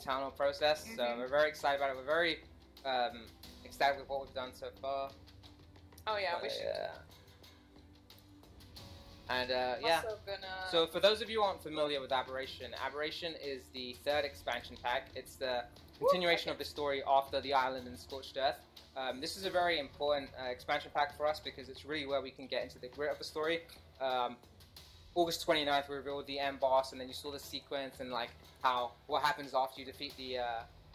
internal process. So we're very excited about it. We're very ecstatic with what we've done so far. Oh yeah, we should. And yeah. Gonna... So for those of you who aren't familiar with Aberration, Aberration is the third expansion pack. It's the continuation of the story after the island and Scorched Earth. This is a very important expansion pack for us because it's really where we can get into the grit of the story. August 29th, we revealed the end boss, and then you saw the sequence and like what happens after you defeat the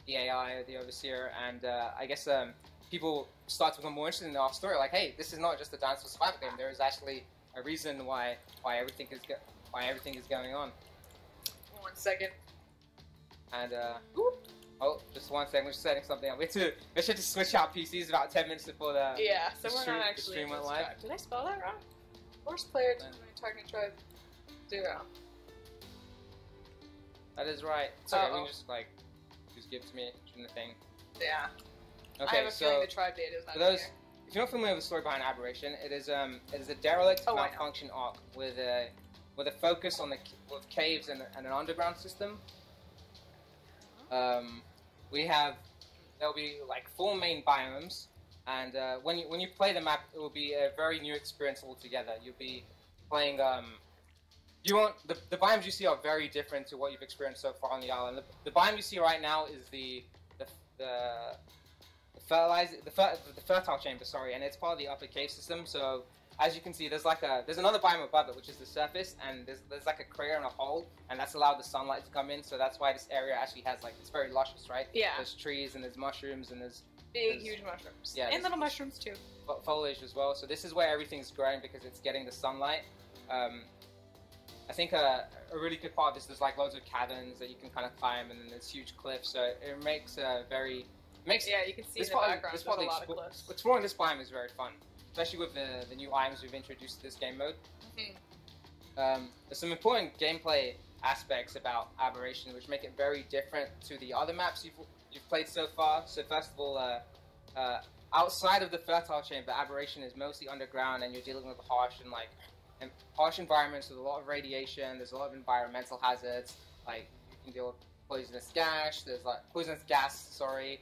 AI, the Overseer, and I guess people start to become more interested in our story. Like, hey, this is not just a dinosaur survival game. There is actually a reason why everything is going on. 1 second. And oh, just 1 second. We're just setting something up. We should just switch out PCs about 10 minutes before the so we're not actually stream went live. Did I spell that wrong? Worst player to target tribe 0. That is right. It's okay. We can just give it to me during the thing. Yeah. Okay, I have a feeling the tribe data is not for those. here. If you're not familiar with the story behind Aberration, it is a derelict malfunction ARK with a focus on with caves and an underground system. There'll be like 4 main biomes, and when you play the map, it will be a very new experience altogether. You'll be playing the biomes you see are very different to what you've experienced so far on the island. The biome you see right now is the fertile chamber, sorry, and it's part of the upper cave system. So as you can see, there's another biome above it, which is the surface, and there's like a crater and a hole, and that's allowed the sunlight to come in. So that's why this area actually has it's very luscious, right? Yeah. There's trees and there's mushrooms and there's huge mushrooms. Yeah. And little mushrooms too. Foliage as well. So this is where everything's growing because it's getting the sunlight. I think a really good part of this is loads of caverns that you can kind of climb, and then there's huge cliffs. So it makes yeah, you can see in the background there's a lot of cliffs. Exploring this biome is very fun, especially with the new items we've introduced to this game mode. There's some important gameplay aspects about Aberration which make it very different to the other maps you've played so far. So first of all, outside of the fertile chamber, Aberration is mostly underground, and you're dealing with harsh environments with a lot of radiation. There's a lot of environmental hazards. Like you can deal with poisonous gas. There's poisonous gas. Sorry.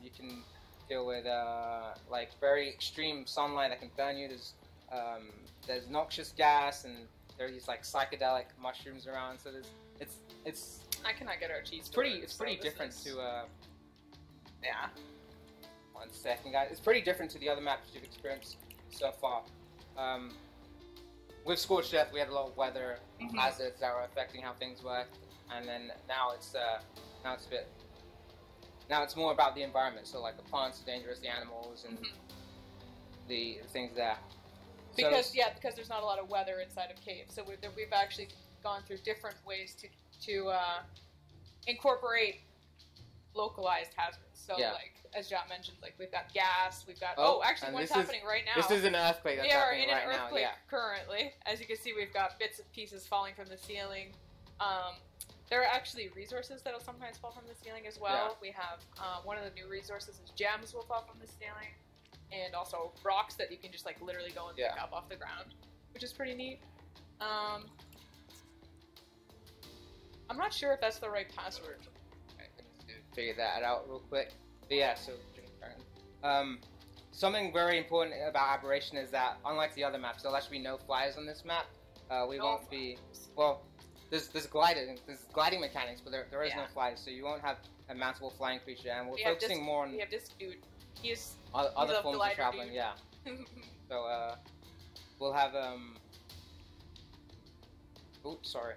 You can deal with very extreme sunlight that can burn you. There's noxious gas, and there are these psychedelic mushrooms around. So it's I cannot get our cheese. It's pretty different to yeah. 1 second, guys. It's pretty different to the other maps you've experienced so far. With Scorched Earth, we had a lot of weather hazards that were affecting how things work, and then now it's more about the environment. So the plants are dangerous, the animals, and the things there. Because there's not a lot of weather inside of caves, so we've actually gone through different ways to incorporate localized hazards. So as John mentioned, we've got gas, we've got actually one's happening right now. This is an earthquake that's happening right now. Yeah, we're in an earthquake currently. As you can see, we've got bits and pieces falling from the ceiling. There are actually resources that'll sometimes fall from the ceiling as well. Yeah. We have one of the new resources is gems will fall from the ceiling, and also rocks that you can just literally go and pick up off the ground, which is pretty neat. I'm not sure if that's the right password. Figure that out real quick. But yeah, so something very important about Aberration is that unlike the other maps, there'll actually be no flyers on this map. We won't be there's gliding mechanics, but there is no flyers, so you won't have a mountable flying creature, and we're focusing more on we have this dude. He's other forms of traveling. Dude. Yeah. So we'll have oops, sorry.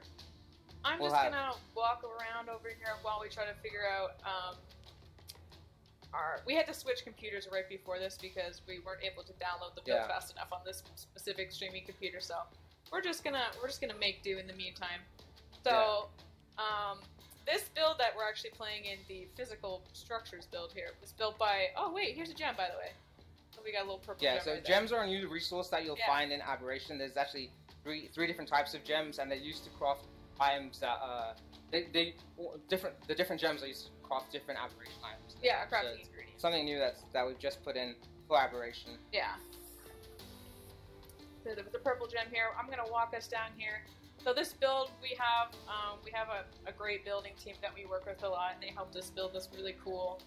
I'm just gonna walk around over here while we try to figure out we had to switch computers right before this because we weren't able to download the build fast enough on this specific streaming computer. So we're just gonna make do in the meantime. So this build that we're actually playing in, the physical structures build here, was built by here's a gem, by the way. So we got a little purple gem. So gems are a new resource that you'll find in Aberration. There's actually three different types of gems, and they're used to craft items that the different gems are used to craft different Aberration items. Yeah, crafting ingredients. Something new that we've just put in for Aberration. Yeah. So the purple gem here. I'm gonna walk us down here. So this build, we have a great building team that we work with a lot, and they helped us build this really cool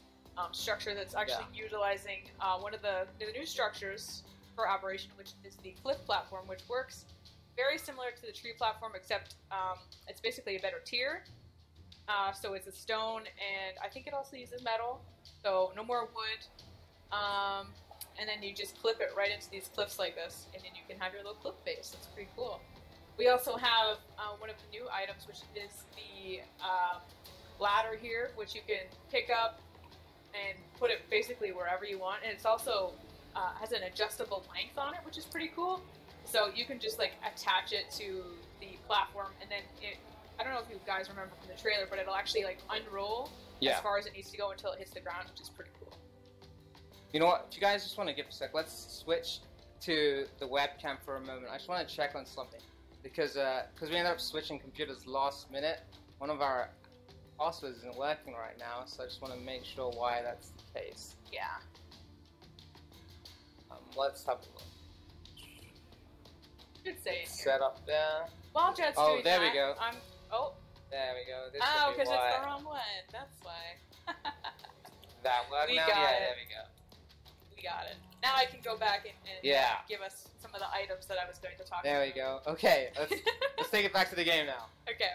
structure that's actually utilizing one of the new structures for Aberration, which is the cliff platform, which works very similar to the tree platform, except it's basically a better tier. So it's a stone, and I think it also uses metal, so no more wood. And then you just clip it right into these cliffs like this, and then you can have your little cliff base. That's pretty cool. We also have one of the new items, which is the ladder here, which you can pick up and put it basically wherever you want. And it's also has an adjustable length on it, which is pretty cool. So you can just like attach it to the platform, and then I don't know if you guys remember from the trailer, but it'll actually like unroll as far as it needs to go until it hits the ground, which is pretty cool. You know what? If you guys just want to give a sec, let's switch to the webcam for a moment. I just want to check on something. Because we ended up switching computers last minute. One of our passwords isn't working right now, so I just want to make sure why that's the case. Yeah. Let's have a look. Should say it here. Set up there. While Jet's doing there that, we go. There we go. This because it's the wrong one. That's why. That worked now? Yeah, there we go. We got it. Now I can go back and give us some of the items that I was going to talk about. There we go. Okay, let's take it back to the game now. Okay.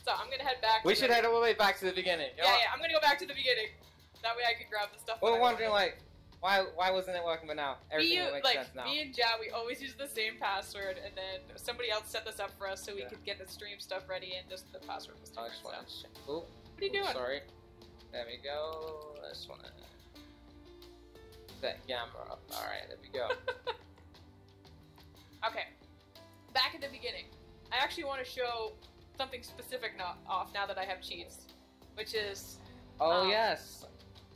So I'm going to head back. We should head all the way back to the beginning. Yeah, I'm going to go back to the beginning. That way I can grab the stuff. We're wondering, like, why wasn't it working, but now everything makes sense now. Me and Ja, we always use the same password, and then somebody else set this up for us so we could get the stream stuff ready, and just the password was different. I just want to check. Oh, what are you doing? Sorry. There we go. I just want to that camera up. All right, there we go. Okay, back at the beginning. I actually want to show something specific now that I have cheats, which is yes.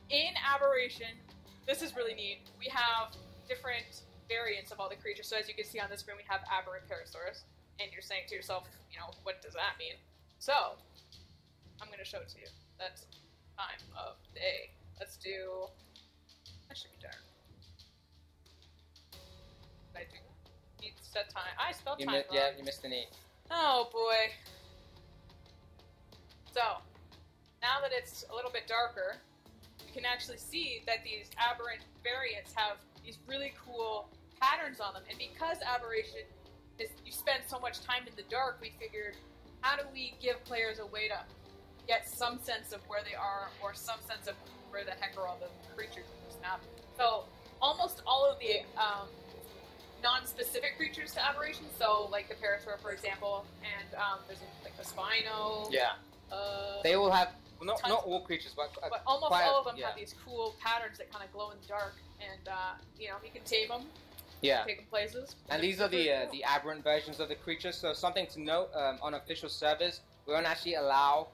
In Aberration, this is really neat. We have different variants of all the creatures. So as you can see on the screen, we have aberrant Parasaurus, and you're saying to yourself, what does that mean? So I'm going to show it to you. That's time of day. Let's do. That should be dark. I do need to set time. I spelled time wrong. Yeah, you missed an E. Oh boy. So now that it's a little bit darker, you can actually see that these aberrant variants have these really cool patterns on them. And because Aberration is you spend so much time in the dark, we figured, how do we give players a way to get some sense of where they are, or some sense of where the heck are all the creatures in this map? So almost all of the non-specific creatures to Aberration, so like the Parasaur, for example, and there's like a Spino. Yeah. They all have, not all creatures, but almost all of them have these cool patterns that kind of glow in the dark, and you can tame them. Yeah. Take them places. And these are the aberrant versions of the creatures. So something to note, on official servers, we won't actually allow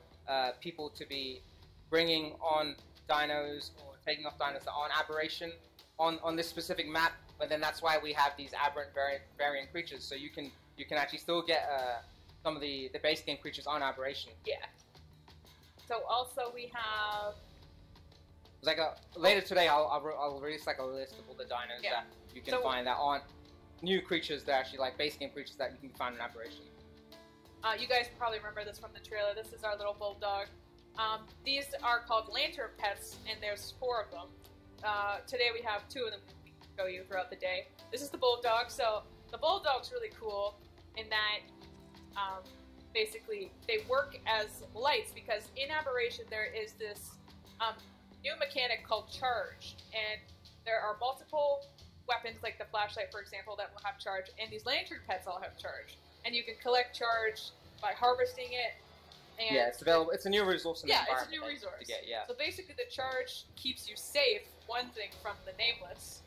people to be bringing on dinos or taking off dinos that are on Aberration on this specific map. But then that's why we have these aberrant variant creatures. So you can actually still get some of the base game creatures on Aberration. Yeah. So also we have. Like later today, I'll release like a list of all the dinos that you can find that aren't new creatures. They're actually like base game creatures that you can find in Aberration. You guys probably remember this from the trailer. This is our little Bulldog. These are called lantern pets, and there's 4 of them. Today we have 2 of them we can show you throughout the day. This is the Bulldog. So the Bulldog's really cool in that basically they work as lights, because in Aberration there is this new mechanic called charge, and there are multiple weapons like the flashlight, for example, that will have charge, and these lantern pets all have charge, and you can collect charge by harvesting it. And it's available. It's a new resource in the environment. Yeah, it's a new resource to get, So basically the charge keeps you safe, one thing, from the nameless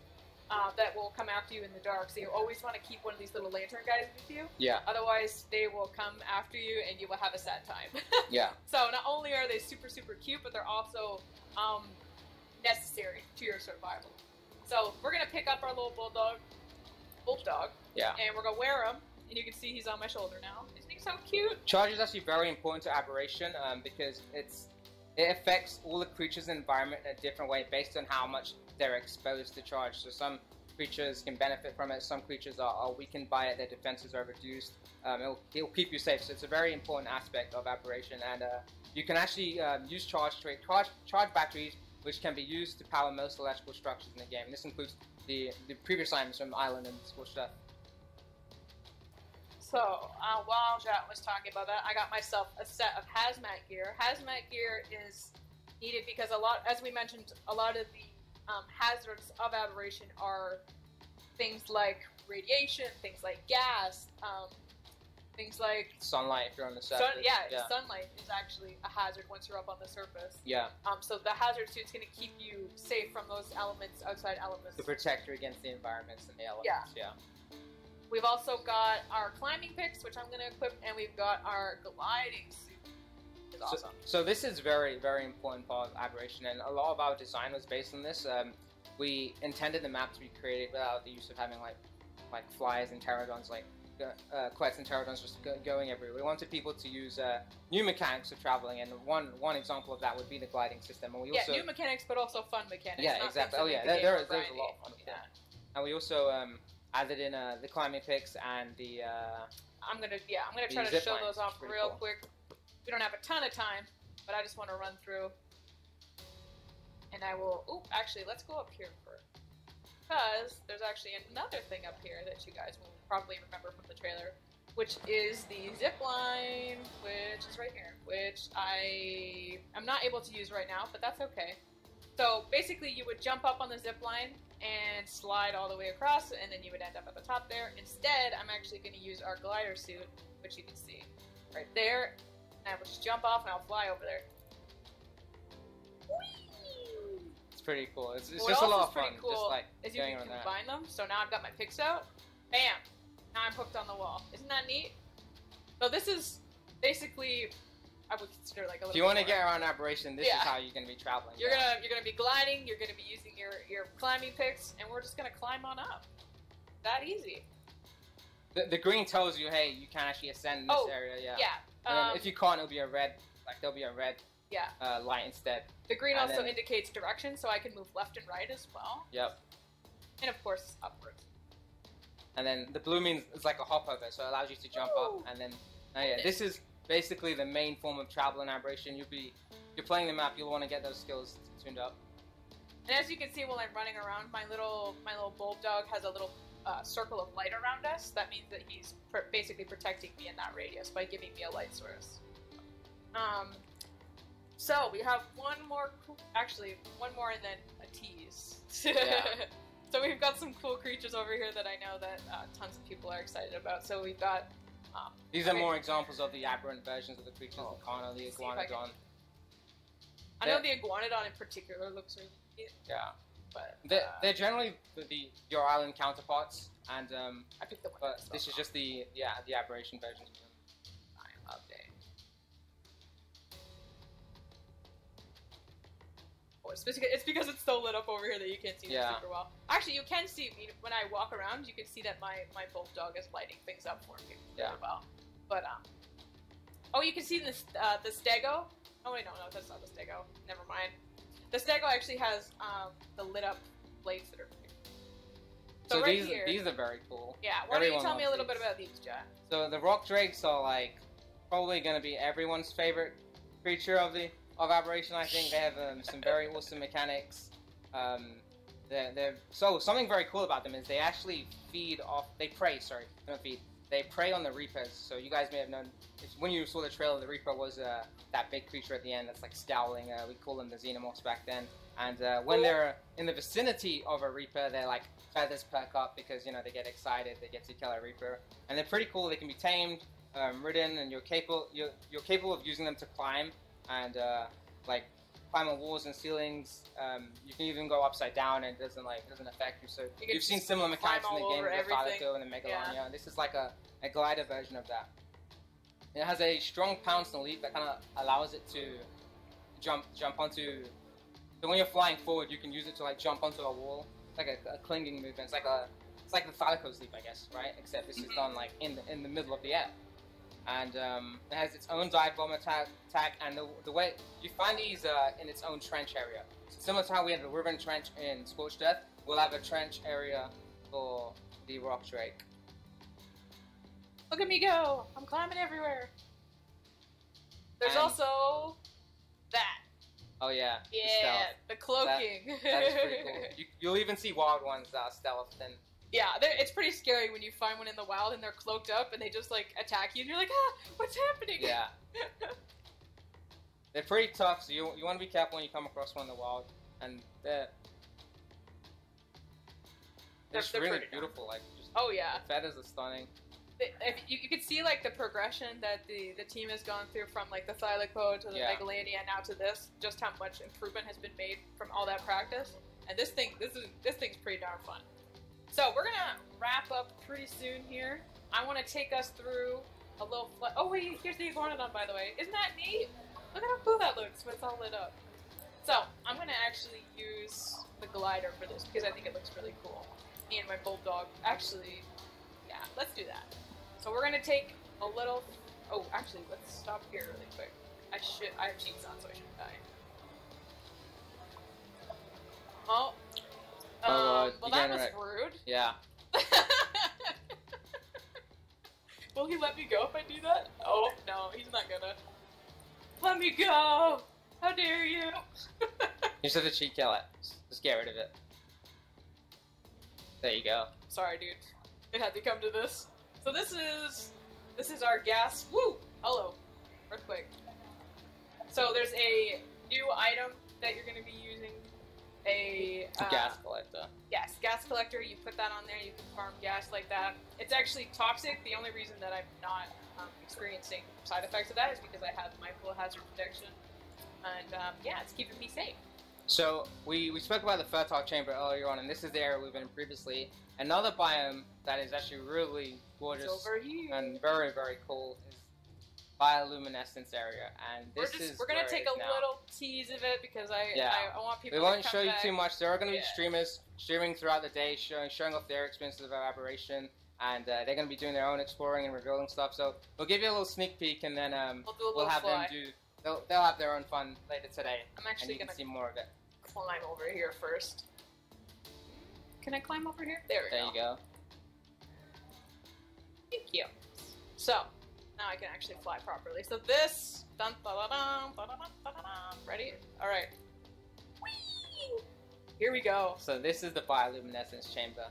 that will come after you in the dark. So you always want to keep one of these little lantern guys with you. Yeah. Otherwise they will come after you and you will have a sad time. Yeah. So not only are they super, super cute, but they're also necessary to your survival. So we're going to pick up our little Bulldog. Yeah. And we're going to wear him. And you can see he's on my shoulder now. Isn't he so cute? Charge is actually very important to Aberration because it affects all the creatures in the environment in a different way based on how much they're exposed to charge. So some creatures can benefit from it. Some creatures are weakened by it. Their defenses are reduced. It'll keep you safe. So it's a very important aspect of Aberration. And you can actually use charge batteries, which can be used to power most electrical structures in the game. And this includes the previous items from Island and Scorched Earth. So, while Jat was talking about that, I got myself a set of Hazmat Gear. Hazmat Gear is needed because as we mentioned, a lot of the hazards of Aberration are things like radiation, things like gas, things like sunlight if you're on the surface. Sunlight is actually a hazard once you're up on the surface. Yeah. So the hazard suit's going to keep you safe from those elements, outside elements. To protect you against the environments and the elements. Yeah. We've also got our climbing picks, which I'm going to equip, and we've got our gliding suit. Which is awesome. So this is very, very important part of Aberration, and a lot of our design was based on this. We intended the map to be created without the use of having like flies and pterodons, quets and pterodons just going everywhere. We wanted people to use new mechanics of traveling, and one example of that would be the gliding system. And we also, new mechanics, but also fun mechanics. Yeah, exactly. Oh yeah, there's a lot of fun. Yeah. And we also added in the climbing picks and the. I'm gonna try to show those off real quick. We don't have a ton of time, but I just want to run through. And I will. Oh, actually, let's go up here first, because there's actually another thing up here that you guys will probably remember from the trailer, which is the zip line, which is right here, which I'm not able to use right now, but that's okay. So basically, you would jump up on the zip line and slide all the way across, and then you would end up at the top there. Instead, I'm actually going to use our glider suit, which you can see right there, and I will just jump off and I'll fly over there. Whee! It's pretty cool. It's just a lot of fun. Cool just like is you can combine them. So now I've got my picks out. Bam! Now I'm hooked on the wall. Isn't that neat? So this is basically, I would consider like a little. If you want to get around Aberration, this is how you're going to be traveling. You're gonna be gliding. You're gonna be using your climbing picks, and we're just gonna climb on up. That easy. The green tells you, hey, you can actually ascend in this area. Yeah. Yeah. If you can't, it'll be a red. There'll be a red. Yeah. Light instead. The green also indicates direction, so I can move left and right as well. Yep. And of course, upwards. And then the blue means it's like a hop over, so it allows you to jump up. And then, this is basically the main form of travel in Aberration. You're playing the map, you'll want to get those skills tuned up. And as you can see while I'm running around, my little Bulldog has a little circle of light around us. That means that he's basically protecting me in that radius by giving me a light source. So we have one more and then a tease. So we've got some cool creatures over here that I know that tons of people are excited about. So we've got... These are more examples of the aberrant versions of the creatures, the Kana, the Iguanodon. I know the Iguanodon in particular looks really cute. Yeah. But they're generally your island counterparts, and I picked the one. But this is just the Aberration version. Update. Oh, it's because it's so lit up over here that you can't see me super well. Actually, you can see me when I walk around. You can see that my Bulldog is lighting things up for me really well. But oh, you can see the Stego. Oh wait, no, that's not the Stego. Never mind. The Stego actually has the lit up blades that are pretty cool. So right these are very cool. Yeah, why don't you tell me a little bit about these, Jack? So the rock drakes are like probably going to be everyone's favorite creature of Aberration. I think they have some very awesome mechanics. Something very cool about them is they actually they prey on the Reapers. So you guys may have known, when you saw the trailer, the Reaper was that big creature at the end that's like scowling. We call them the Xenomorphs back then. And when they're in the vicinity of a Reaper, their like feathers perk up because they get excited. They get to kill a Reaper, and they're pretty cool. They can be tamed, ridden, and you're capable of using them to climb and like climb on walls and ceilings. You can even go upside down, and it doesn't affect you. So you've seen similar mechanics in the game with the Thalico and the Megalon. And this is like a glider version of that. It has a strong pounce and leap that kind of allows it to jump onto. So when you're flying forward, you can use it to like jump onto a wall. It's like a clinging movement. It's like the Thalico's leap, I guess, right? Except this is done like in the middle of the air. And it has its own dive bomb attack, and the way you find these in its own trench area. So similar to how we had the Riven Trench in Scorched Earth, we'll have a trench area for the rock drake. Look at me go! I'm climbing everywhere. There's And- also that. Oh yeah. Yeah, the cloaking. That is pretty cool. You'll even see wild ones stealth and. Yeah, it's pretty scary when you find one in the wild and they're cloaked up and they just like attack you and you're like, ah, what's happening? Yeah. They're pretty tough, so you want to be careful when you come across one in the wild. And they're just They're really pretty beautiful. Like, just, Oh yeah. the feathers are stunning. If you could see like the progression that the team has gone through from like the Thylaco to the Megalania and now to this, just how much improvement has been made from all that practice. And this thing's pretty darn fun. So we're gonna wrap up pretty soon here. I want to take us through a little. Oh wait, here's the Iguanodon, by the way. Isn't that neat? Look at how cool that looks when it's all lit up. So I'm gonna actually use the glider for this because I think it looks really cool. Me and my Bulldog. Actually, yeah, let's do that. So we're gonna take a little. Oh, actually, let's stop here really quick. I have cheats on, so I shouldn't die. Oh. Well, that was rude. Yeah. Will he let me go if I do that? Oh, no, he's not gonna. Let me go! How dare you! You just have to cheat kill it. Just get rid of it. There you go. Sorry, dude. It had to come to this. So this is our gas. Woo! Hello. Earthquake. So there's a new item that you're gonna be using. A gas collector. Yes, gas collector. You put that on there, you can farm gas like that. It's actually toxic. The only reason that I'm not experiencing side effects of that is because I have my full hazard protection. And yeah, it's keeping me safe. So we spoke about the fertile chamber earlier on, and this is the area we've been in previously. Another biome that is actually really gorgeous over here. And very, very cool is bioluminescence area, and we're gonna take a little tease of it because I want people. We won't to come show you back. too much. There are going to be streamers streaming throughout the day, showing off their experiences of aberration, and they're going to be doing their own exploring and revealing stuff. So we'll give you a little sneak peek, and then we'll have them do. They'll have their own fun later today. I'm actually and you gonna can see more of it. Climb over here first. Can I climb over here? There we go. There you go. Thank you. So. Now I can actually fly properly. So this, dun, da, da, dun, da, da, dun, da, da, dun. Ready? All right. Whee! Here we go. So this is the bioluminescence chamber.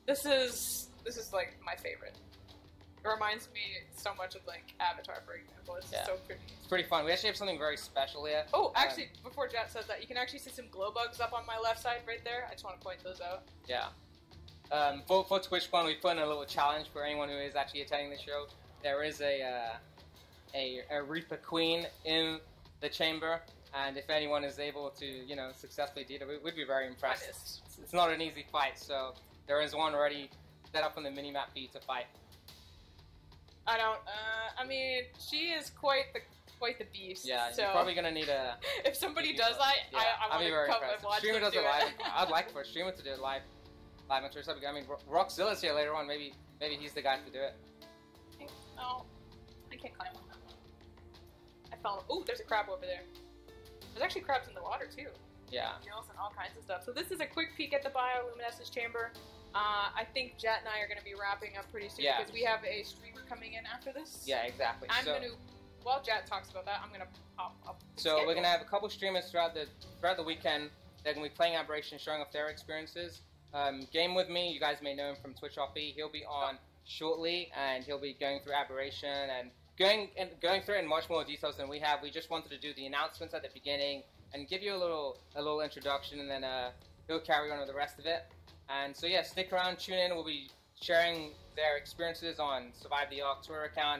This is like my favorite. It reminds me so much of like Avatar, for example. It's so pretty. It's pretty fun. We actually have something very special here. Oh, actually, before Jet says that, you can actually see some glow bugs up on my left side right there. I just want to point those out. Yeah. For TwitchCon, we put in a little challenge for anyone who is actually attending the show. There is a Reaper Queen in the chamber, and if anyone is able to, successfully do that, we'd be very impressed. It's not an easy fight, so there is one already set up on the minimap for you to fight. I mean, she is quite the beast. Yeah, so you're probably gonna need a. If somebody does that, I want to come and watch Streamer them does it live. I'd like for a streamer to do it live. I mean, Rockzilla's here later on. Maybe he's the guy to do it. No, I can't climb on that one. I found. Oh, there's a crab over there. There's actually crabs in the water too. Yeah. Snails and all kinds of stuff. So this is a quick peek at the bioluminescence chamber. I think Jet and I are going to be wrapping up pretty soon because we have a streamer coming in after this. Yeah, exactly. While Jet talks about that, I'm going to pop up. So we're going to have a couple streamers throughout the weekend. They're going to be playing Aberration, showing off their experiences. Game with me, you guys may know him from Twitch RP. He'll be on shortly, and he'll be going through Aberration and going through it in much more details than we have. We just wanted to do the announcements at the beginning and give you a little introduction, and then he'll carry on with the rest of it. And so yeah, stick around, tune in. We'll be sharing their experiences on Survive the ARK Twitter account.